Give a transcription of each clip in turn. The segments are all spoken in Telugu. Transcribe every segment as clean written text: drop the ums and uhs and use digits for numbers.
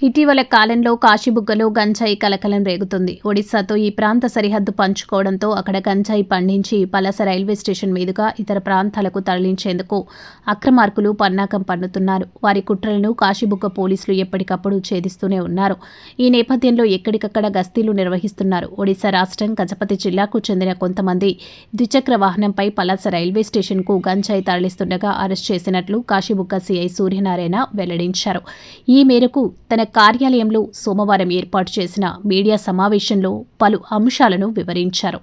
ఇటీవల కాలంలో కాశీబుగ్గలో గంజాయి కలకలం రేగుతుంది. ఒడిశాతో ఈ ప్రాంత సరిహద్దు పంచుకోవడంతో అక్కడ గంజాయి పండించి పలాస రైల్వే స్టేషన్ మీదుగా ఇతర ప్రాంతాలకు తరలించేందుకు అక్రమార్కులు పన్నాగం పన్నుతున్నారు. వారి కుట్రలను కాశీబుగ్గ పోలీసులు ఎప్పటికప్పుడు ఛేదిస్తూనే ఉన్నారు. ఈ నేపథ్యంలో ఎక్కడికక్కడ గస్తీలు నిర్వహిస్తున్నారు. ఒడిశా రాష్ట్రం గజపతి జిల్లాకు చెందిన కొంతమంది ద్విచక్ర వాహనంపై పలాస రైల్వే స్టేషన్కు గంజాయి తరలిస్తుండగా అరెస్ట్ చేసినట్లు కాశీబుగ్గ సీఐ సూర్యనారాయణ వెల్లడించారు. ఈ మేరకు తన కార్యాలయంలో సోమవారం ఏర్పాటు చేసిన మీడియా సమావేశంలో పలు అంశాలను వివరించారు.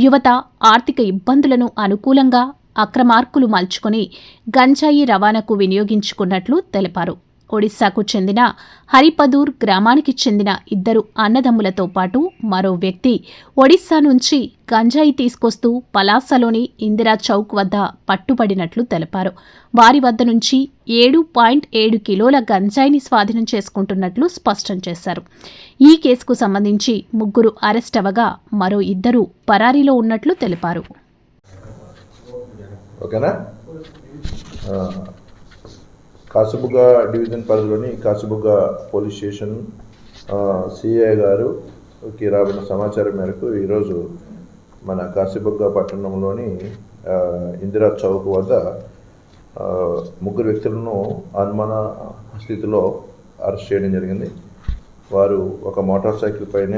యువత ఆర్థిక ఇబ్బందులను అనుకూలంగా అక్రమార్కులు మలుచుకొని గంజాయి రవాణాకు వినియోగించుకున్నట్లు తెలిపారు. ఒడిశాకు చెందిన హరిపదూర్ గ్రామానికి చెందిన ఇద్దరు అన్నదమ్ములతో పాటు మరో వ్యక్తి ఒడిశా నుంచి గంజాయి తీసుకొస్తూ పలాసలోని ఇందిరా చౌక్ వద్ద పట్టుబడినట్లు తెలిపారు. వారి వద్ద నుంచి 7.7 కిలోల గంజాయిని స్వాధీనం చేసుకుంటున్నట్లు స్పష్టం చేశారు. ఈ కేసుకు సంబంధించి 3 అరెస్ట్ అవగా మరో 2 పరారీలో ఉన్నట్లు తెలిపారు. కాశీబుగ్గ డివిజన్ పరిధిలోని కాశీబుగ్గ పోలీస్ స్టేషన్ సిఐ గారుకి రాబడిన సమాచారం మేరకు ఈరోజు మన కాశీబుగ్గ పట్టణంలోని ఇందిరా చౌక్ వద్ద 3 వ్యక్తులను అనుమాన స్థితిలో అరెస్ట్ చేయడం జరిగింది. వారు ఒక మోటార్ సైకిల్ పైన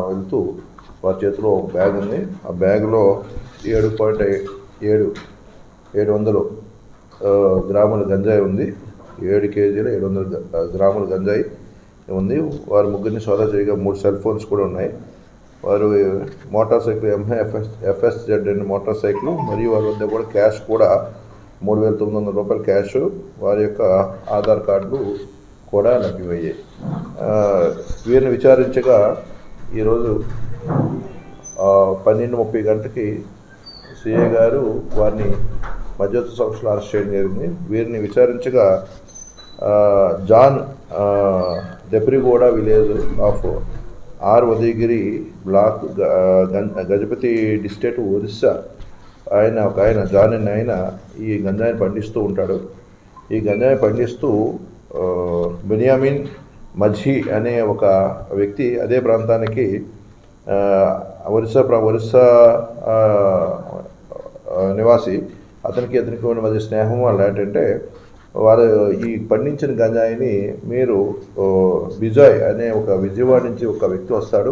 వెళ్తూ వారి చేతిలో ఒక బ్యాగ్ ఉంది. ఆ బ్యాగ్లో 700 గ్రాముల గంజాయి ఉంది. 7 కేజీల 700 గ్రాముల గంజాయి ఉంది. వారు ముగ్గురిని సోదా చేయగా 3 సెల్ ఫోన్స్ కూడా ఉన్నాయి. వారు మోటార్ సైకిల్ FSZ అనే మోటార్ సైకిల్ మరియు వారి వద్ద కూడా క్యాష్ కూడా 3,900 రూపాయల క్యాష్, వారి యొక్క ఆధార్ కార్డులు కూడా లభ్యమయ్యాయి. వీరిని విచారించగా ఈరోజు 12:30 గంటకి సిఐ గారు వారిని మధ్యవర్తి సంస్థలో అరెస్ట్ చేయడం జరిగింది. వీరిని విచారించగా John Debriguda village of R Udayagiri block Gajapati district Orissa ఆయన జాన్ అనే ఆయన ఈ గంజాయిని పండిస్తూ ఉంటాడు. ఈ గంజాయి పండిస్తూ బెనియామిన్ మజ్హీ అనే ఒక వ్యక్తి అదే ప్రాంతానికి ఒరిస్సా నివాసి, అతనికి ఉన్న మధ్య స్నేహం వల్ల ఏంటంటే వారు ఈ పండించిన గంజాయిని మీరు విజయ్ అనే ఒక విజయవాడ నుంచి ఒక వ్యక్తి వస్తాడు,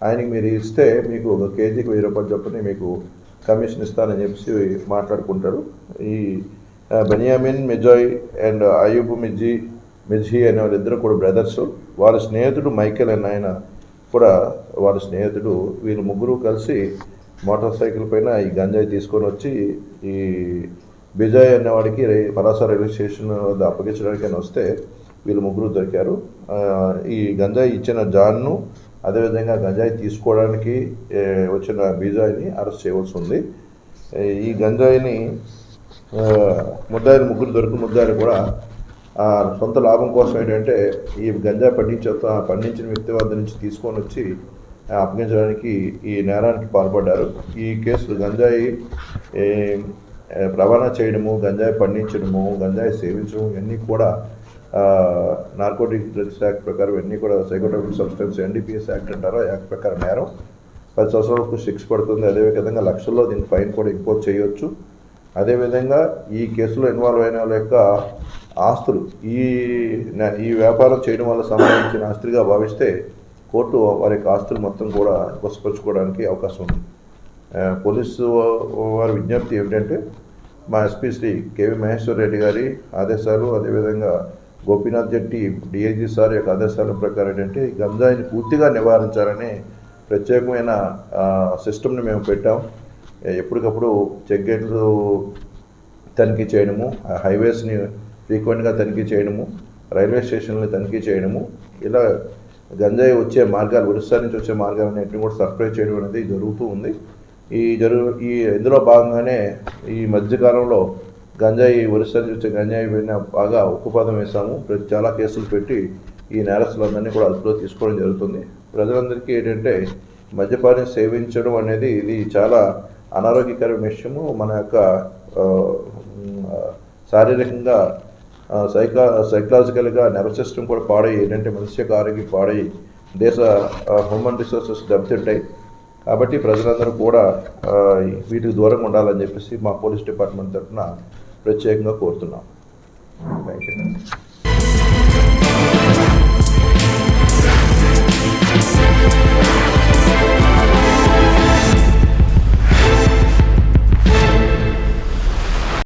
ఆయనకి మీరు ఇస్తే మీకు 1 కేజీకి 1000 రూపాయలు చొప్పున మీకు కమిషన్ ఇస్తానని చెప్పి మాట్లాడుకుంటాడు. ఈ బెనియామిన్ మిజాయ్ అండ్ అయూబ్ మిజ్హీ అనే వాళ్ళిద్దరు కూడా బ్రదర్స్. వాళ్ళ స్నేహితుడు మైకేల్ అనే ఆయన కూడా వాళ్ళ స్నేహితుడు. వీళ్ళు 3 కలిసి మోటార్ సైకిల్ పైన ఈ గంజాయి తీసుకొని వచ్చి ఈ బిజాయ్ అనేవాడికి పలాస రైల్వే స్టేషన్ వద్ద అప్పగించడానికి అని వస్తే వీళ్ళు 3 దొరికారు. ఈ గంజాయి ఇచ్చిన జాన్ను, అదేవిధంగా గంజాయి తీసుకోవడానికి వచ్చిన బిజాయ్ని అరెస్ట్ చేయవలసి ఉంది. ఈ గంజాయిని ముద్దాయిలు 3 దొరికిన ముద్దాయిలు కూడా సొంత లాభం కోసం ఏంటంటే ఈ గంజాయి పండించిన వ్యక్తి వద్ద నుంచి తీసుకొని వచ్చి అప్పగించడానికి ఈ నేరానికి పాల్పడ్డారు. ఈ కేసులు గంజాయి రవాణా చేయడము, గంజాయి పండించడము, గంజాయి సేవించడం ఇవన్నీ కూడా నార్కోటిక్ డ్రగ్స్ యాక్ట్ ప్రకారం ఇవన్నీ కూడా సైకోట్రోపిక్ సబ్స్టెన్స్ NDPS యాక్ట్ అంటారో యాక్ట్ ప్రకారం నేరం. 10 సంవత్సరాలకు శిక్ష పడుతుంది. అదేవిధంగా లక్షల్లో దీనికి ఫైన్ కూడా ఇంపోజ్ చేయవచ్చు. అదేవిధంగా ఈ కేసులో ఇన్వాల్వ్ అయిన వాళ్ళ యొక్క ఆస్తులు ఈ వ్యాపారం చేయడం వల్ల సంబంధించిన ఆస్తిగా భావిస్తే కోర్టు వారి యొక్క ఆస్తులు మొత్తం కూడా వశపరుచుకోవడానికి అవకాశం ఉంది. పోలీసు వారి విజ్ఞప్తి ఏమిటంటే మా SP శ్రీ KV మహేశ్వర్ రెడ్డి గారి ఆదేశాలు, అదేవిధంగా గోపీనాథ్ జెట్టి DIG సార్ యొక్క ఆదేశాల ప్రకారం ఏంటంటే ఈ గంజాయిని పూర్తిగా నివారించాలని ప్రత్యేకమైన సిస్టమ్ని మేము పెట్టాం. ఎప్పటికప్పుడు చెక్ గేట్లు తనిఖీ చేయడము, హైవేస్ని ఫ్రీక్వెంట్గా తనిఖీ చేయడము, రైల్వే స్టేషన్లని తనిఖీ చేయడము, ఇలా గంజాయి వచ్చే మార్గాలు, ఒరిస్సా నుంచి వచ్చే మార్గాలన్నింటినీ కూడా సప్లై చేయడం అనేది జరుగుతూ ఉంది. ఇందులో భాగంగానే ఈ మధ్యకాలంలో గంజాయి ఒరిస్సా నుంచి వచ్చే గంజాయి పైన బాగా ఉక్కుపాదం వేసాము. చాలా కేసులు పెట్టి ఈ నేరస్తులందరినీ కూడా అదుపులో తీసుకోవడం జరుగుతుంది. ప్రజలందరికీ ఏంటంటే మద్యపానం సేవించడం అనేది ఇది చాలా అనారోగ్యకరమైన విషయము. మన యొక్క శారీరకంగా సైకలాజికల్గా నర్వస్ సిస్టమ్ కూడా పాడై, ఏంటంటే మనిషి యొక్క ఆరోగ్యం పాడై దేశ హ్యూమన్ రిసోర్సెస్ దెబ్బతింటాయి. కాబట్టి ప్రజలందరూ కూడా వీటికి దూరంగా ఉండాలని చెప్పేసి మా పోలీస్ డిపార్ట్మెంట్ తరఫున ప్రత్యేకంగా కోరుతున్నాం. Thank you.